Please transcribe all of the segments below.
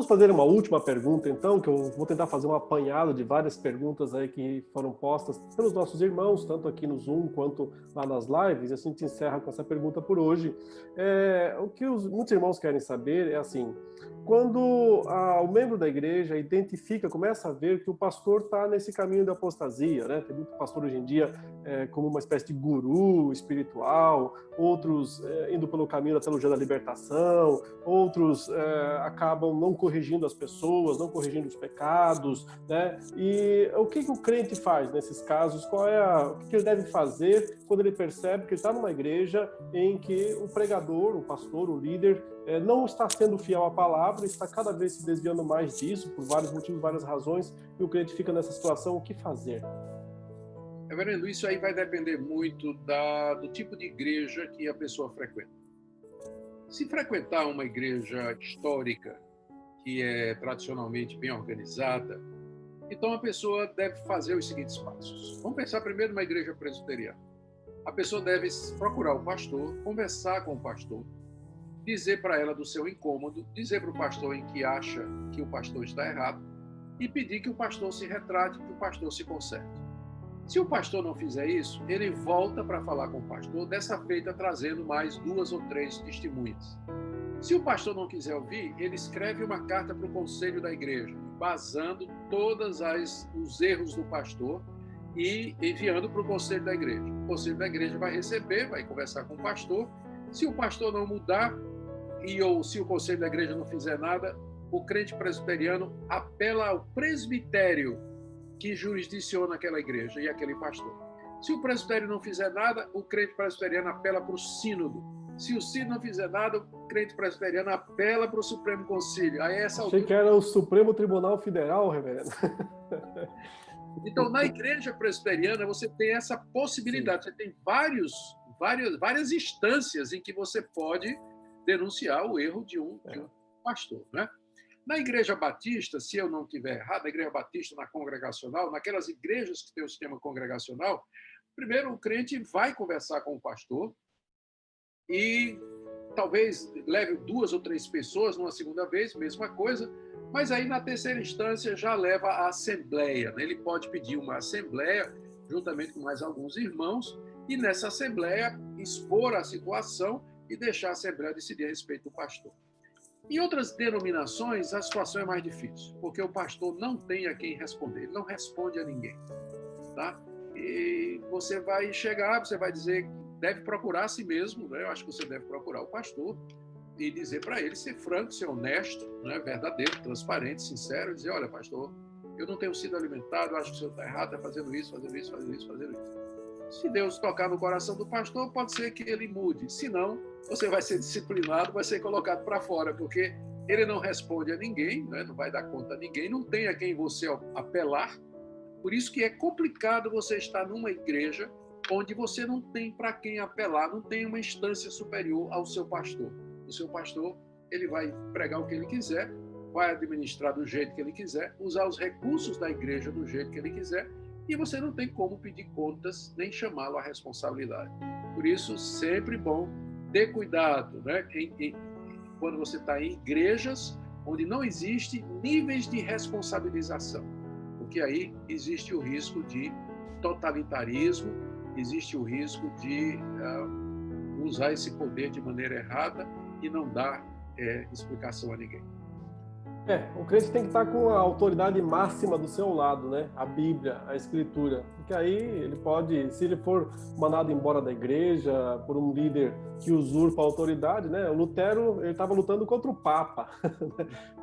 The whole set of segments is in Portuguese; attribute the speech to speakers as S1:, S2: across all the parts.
S1: Vamos fazer uma última pergunta, então, que eu vou tentar fazer um apanhado de várias perguntas aí que foram postas pelos nossos irmãos, tanto aqui no Zoom quanto lá nas lives, e a gente encerra com essa pergunta por hoje. O que muitos irmãos querem saber é assim, quando o membro da igreja identifica, começa a ver que o pastor está nesse caminho da apostasia, né? Tem muito pastor hoje em dia como uma espécie de guru espiritual, outros indo pelo caminho da teologia da libertação, outros acabam não corrigindo as pessoas, não corrigindo os pecados, né? E o que o crente faz nesses casos? O que ele deve fazer quando ele percebe que ele está numa igreja em que o pregador, o pastor, o líder, não está sendo fiel à palavra, está cada vez se desviando mais disso, por vários motivos, várias razões, e o crente fica nessa situação, o que fazer?
S2: Reverendo, isso aí vai depender muito do tipo de igreja que a pessoa frequenta. Se frequentar uma igreja histórica, que é tradicionalmente bem organizada, então a pessoa deve fazer os seguintes passos. Vamos pensar primeiro numa igreja presbiteriana. A pessoa deve procurar o pastor, conversar com o pastor, dizer para ela do seu incômodo, dizer para o pastor em que acha que o pastor está errado e pedir que o pastor se retrate, que o pastor se conserte. Se o pastor não fizer isso, ele volta para falar com o pastor, dessa feita trazendo mais 2 ou 3 testemunhas. Se o pastor não quiser ouvir, ele escreve uma carta para o conselho da igreja, basando todos os erros do pastor e enviando para o conselho da igreja. O conselho da igreja vai receber, vai conversar com o pastor. Se o pastor não mudar, ou se o conselho da igreja não fizer nada, o crente presbiteriano apela ao presbitério que jurisdiciona aquela igreja e aquele pastor. Se o presbitério não fizer nada, o crente presbiteriano apela para o sínodo. Se o sínodo não fizer nada, o crente presbiteriano apela para o Supremo Concílio. Aí
S1: Achei que era o Supremo Tribunal Federal, reverendo.
S2: Então, na igreja presbiteriana, você tem essa possibilidade. Sim. Você tem várias instâncias em que você pode denunciar o erro de um pastor, né? Na igreja batista, se eu não estiver errado, na igreja batista, na congregacional, naquelas igrejas que tem o sistema congregacional, primeiro o crente vai conversar com o pastor e talvez leve 2 ou 3 pessoas numa segunda vez, mesma coisa, mas aí na terceira instância já leva a assembleia, né? Ele pode pedir uma assembleia juntamente com mais alguns irmãos e nessa assembleia expor a situação e deixar a assembleia decidir a respeito do pastor. Em outras denominações, a situação é mais difícil, porque o pastor não tem a quem responder, ele não responde a ninguém, tá? E você vai chegar, você vai dizer que deve procurar a si mesmo, né? Eu acho que você deve procurar o pastor e dizer para ele, ser franco, ser honesto, né? Verdadeiro, transparente, sincero, dizer, olha, pastor, eu não tenho sido alimentado, acho que o senhor está errado, está fazendo isso, fazendo isso, fazendo isso, fazendo isso. Se Deus tocar no coração do pastor, pode ser que ele mude. Se não, você vai ser disciplinado, vai ser colocado para fora, porque ele não responde a ninguém, né? Não vai dar conta a ninguém, não tem a quem você apelar. Por isso que é complicado você estar numa igreja onde você não tem para quem apelar, não tem uma instância superior ao seu pastor. O seu pastor, ele vai pregar o que ele quiser, vai administrar do jeito que ele quiser, usar os recursos da igreja do jeito que ele quiser, e você não tem como pedir contas nem chamá-lo à responsabilidade. Por isso, sempre bom ter cuidado, né? Quando você está em igrejas onde não existe níveis de responsabilização, porque aí existe o risco de totalitarismo, existe o risco de usar esse poder de maneira errada e não dar explicação a ninguém.
S1: O crente tem que estar com a autoridade máxima do seu lado, né? A Bíblia, a Escritura. Porque aí ele pode, se ele for mandado embora da igreja por um líder que usurpa a autoridade, né? O Lutero, ele estava lutando contra o Papa.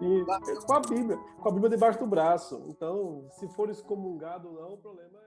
S1: E com a Bíblia debaixo do braço. Então, se for excomungado ou não, o problema é